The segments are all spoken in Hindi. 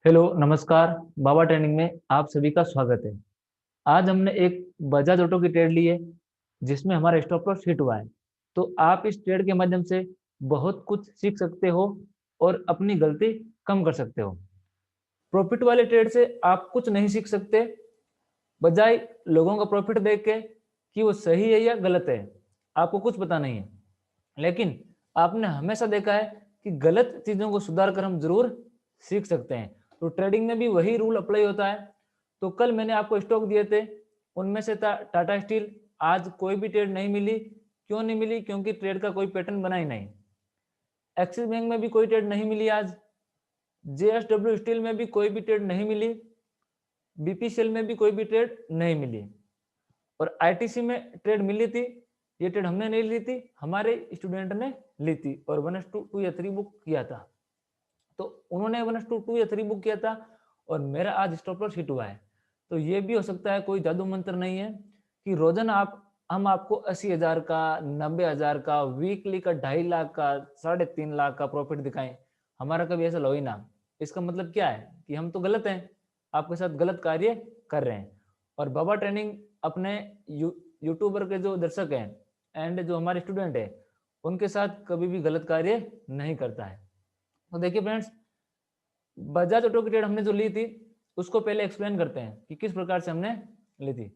हेलो नमस्कार। बाबा ट्रेनिंग में आप सभी का स्वागत है। आज हमने एक बजाज ऑटो की ट्रेड ली है जिसमें हमारा स्टॉप लॉस हिट हुआ है। तो आप इस ट्रेड के माध्यम से बहुत कुछ सीख सकते हो और अपनी गलती कम कर सकते हो। प्रॉफिट वाले ट्रेड से आप कुछ नहीं सीख सकते, बजाय लोगों का प्रॉफिट देख के कि वो सही है या गलत है, आपको कुछ पता नहीं है। लेकिन आपने हमेशा देखा है कि गलत चीजों को सुधार कर हम जरूर सीख सकते हैं। तो ट्रेडिंग में भी वही रूल अप्लाई होता है। तो कल मैंने आपको स्टॉक दिए थे, उनमें से था टाटा स्टील। आज कोई भी ट्रेड नहीं मिली। क्यों नहीं मिली? क्योंकि ट्रेड का कोई पैटर्न बना ही नहीं। एक्सिस बैंक में भी कोई ट्रेड नहीं मिली आज। जेएसडब्ल्यू स्टील में भी कोई भी ट्रेड नहीं मिली। बीपीसीएल में भी कोई भी ट्रेड नहीं मिली। और आईटीसी में ट्रेड मिली थी। ये ट्रेड हमने नहीं ली थी, हमारे स्टूडेंट ने ली थी और 1:2 या 3 बुक किया था। तो उन्होंने 1:2 या 3 बुक किया था और मेरा आज स्टॉप लॉस हिट हुआ है। तो ये भी हो सकता है, कोई जादू मंत्र नहीं है कि रोजाना हम आपको 80,000 का, 90,000 का, वीकली का 2.5 लाख का, 3.5 लाख का प्रॉफिट दिखाएं। हमारा कभी ऐसा लो ही ना। इसका मतलब क्या है कि हम तो गलत हैं, आपके साथ गलत कार्य कर रहे हैं। और बाबा ट्रेनिंग अपने यूट्यूबर के जो दर्शक हैं एंड जो हमारे स्टूडेंट है उनके साथ कभी भी गलत कार्य नहीं करता है। तो देखिए फ्रेंड्स, बजाज ऑटो की ट्रेड हमने जो ली थी उसको पहले एक्सप्लेन करते हैं कि किस प्रकार से हमने ली थी।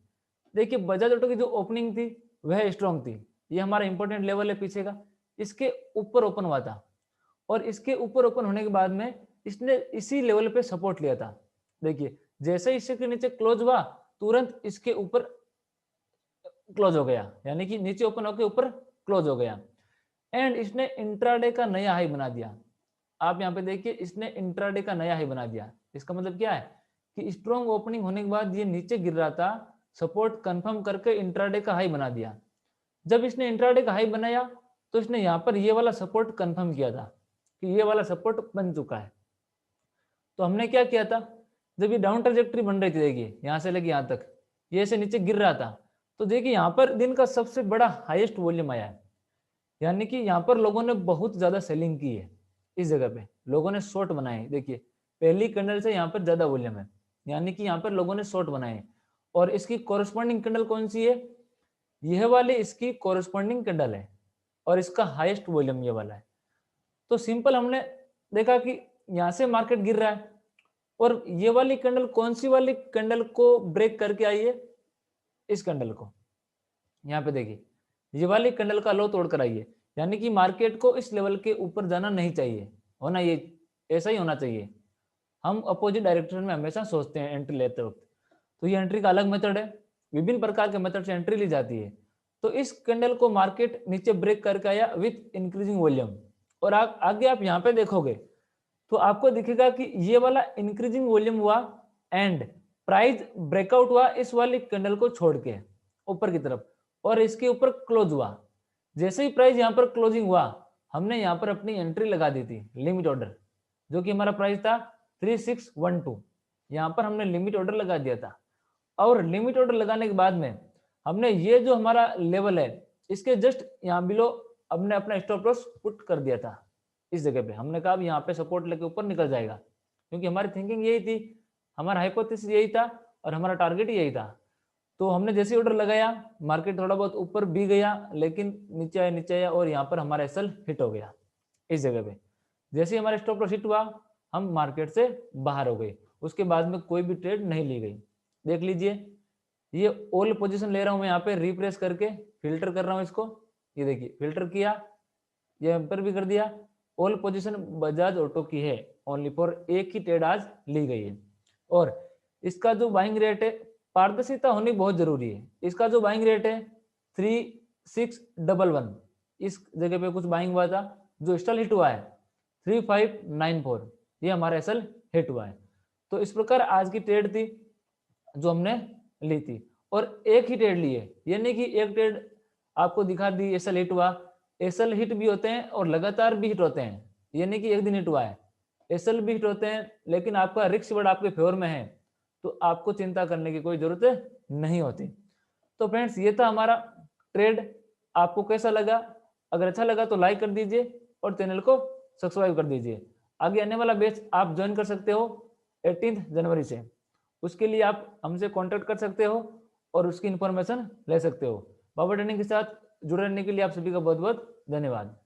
देखिए, बजाज ऑटो की जो ओपनिंग थी वह स्ट्रॉन्ग थी। ये हमारा इंपॉर्टेंट लेवल है पीछे का। इसके ऊपर ओपन हुआ था और इसके ऊपर ओपन होने के बाद में इसने इसी लेवल पे सपोर्ट लिया था। देखिए, जैसे ही इसके नीचे क्लोज हुआ तुरंत इसके ऊपर क्लोज हो गया, यानी कि नीचे ओपन होकर ऊपर क्लोज हो गया। एंड इसने इंट्राडे का नया हाई बना दिया। आप यहाँ पे देखिए, इसने इंट्राडे का नया हाई बना दिया। इसका मतलब क्या है कि स्ट्रॉन्ग ओपनिंग होने के बाद ये नीचे गिर रहा था, सपोर्ट कंफर्म करके इंट्राडे का हाई बना दिया। जब इसने इंट्राडे का हाई बनाया तो इसने यहाँ पर ये वाला सपोर्ट कंफर्म किया था कि ये वाला सपोर्ट बन चुका है। तो हमने क्या किया था, जब ये डाउन ट्रेजेक्टरी बन रही थी, देखिए यहाँ से लेके यहाँ तक ये ऐसे नीचे गिर रहा था, तो देखिए यहाँ पर दिन का सबसे बड़ा हाईएस्ट वॉल्यूम आया है। यानी कि यहाँ पर लोगों ने बहुत ज्यादा सेलिंग की है। इस जगह पे लोगों ने शॉर्ट बनाए। देखिए, पहली कैंडल से यहाँ पर ज्यादा वॉल्यूम है, यानी कि यहाँ पर लोगों ने शॉर्ट बनाए। और इसकी कोरस्पॉन्डिंग कैंडल कौन सी है? यह वाली इसकी कोरस्पॉन्डिंग कैंडल है और इसका हाईएस्ट वॉल्यूम ये वाला है। तो सिंपल हमने देखा कि यहाँ से मार्केट गिर रहा है और ये वाली कैंडल कौन सी वाली कैंडल को ब्रेक करके आई है? इस कैंडल को। यहाँ पे देखिए, ये वाली कैंडल का लो तोड़ कर आई है, यानी कि मार्केट को इस लेवल के ऊपर जाना नहीं चाहिए, होना ये ऐसा ही होना चाहिए। हम अपोजिट डायरेक्शन में हमेशा सोचते हैं एंट्री लेते वक्त। तो ये एंट्री का अलग मेथड है, विभिन्न प्रकार के मेथड से एंट्री ली जाती है। तो इस कैंडल को मार्केट नीचे ब्रेक करके आया विथ इंक्रीजिंग वॉल्यूम। और आगे आप यहाँ पे देखोगे तो आपको दिखेगा कि ये वाला इंक्रीजिंग वॉल्यूम हुआ एंड प्राइस ब्रेकआउट हुआ इस वाली कैंडल को छोड़ के ऊपर की तरफ और इसके ऊपर क्लोज हुआ। जैसे ही प्राइस यहाँ पर क्लोजिंग हुआ हमने यहाँ पर अपनी एंट्री लगा दी थी, लिमिट ऑर्डर, जो कि हमारा प्राइस था 3612। यहाँ पर हमने लिमिट ऑर्डर लगा दिया था और लिमिट ऑर्डर लगाने के बाद में हमने ये जो हमारा लेवल है इसके जस्ट यहाँ बिलो हमने अपना स्टॉप लॉस पुट कर दिया था। इस जगह पे हमने कहा यहाँ पे सपोर्ट लेके ऊपर निकल जाएगा, क्योंकि हमारी थिंकिंग यही थी, हमारा हाइपोथेसिस यही था और हमारा टारगेट यही था। तो हमने जैसे ऑर्डर लगाया मार्केट थोड़ा बहुत ऊपर भी गया लेकिन नीचे आया और यहाँ पर हमारा एसएल हिट हो गया। इस जगह पे जैसे ही हमारा स्टॉप लॉस हिट हुआ हम मार्केट से बाहर हो गए। उसके बाद में कोई भी ट्रेड नहीं ली गई। देख लीजिए, ये ऑल पोजीशन ले रहा हूं मैं यहाँ पे, रिप्रेस करके फिल्टर कर रहा हूँ इसको। ये देखिए, फिल्टर किया, ये एम्पर भी कर दिया। ऑल पोजीशन बजाज ऑटो की है, ओनली फॉर एक ही ट्रेड आज ली गई है। और इसका जो बाइंग रेट है, पारदर्शिता होनी बहुत जरूरी है। इसका जो बाइंग रेट है 3611, इस जगह पे कुछ बाइंग हुआ था, जो स्टॉल हिट हुआ है 3594, ये हमारा एसएल हिट हुआ है। तो इस प्रकार आज की ट्रेड थी जो हमने ली थी और एक ही ट्रेड ली है, यानी कि एक ट्रेड आपको दिखा दी एसएल हिट हुआ। एसएल हिट भी होते हैं और लगातार भी हिट होते हैं, यानी कि एक दिन हिट हुआ है, एसएल भी हिट होते हैं, लेकिन आपका रिस्क वर्ड आपके फेवर में है तो आपको चिंता करने की कोई जरूरत नहीं होती। तो फ्रेंड्स, ये था हमारा ट्रेड। आपको कैसा लगा? अगर अच्छा लगा तो लाइक कर दीजिए और चैनल को सब्सक्राइब कर दीजिए। आगे आने वाला बैच आप ज्वाइन कर सकते हो 18 जनवरी से। उसके लिए आप हमसे कांटेक्ट कर सकते हो और उसकी इंफॉर्मेशन ले सकते हो। बाबा ट्रेनिंग के साथ जुड़े रहने के लिए आप सभी का बहुत बहुत धन्यवाद।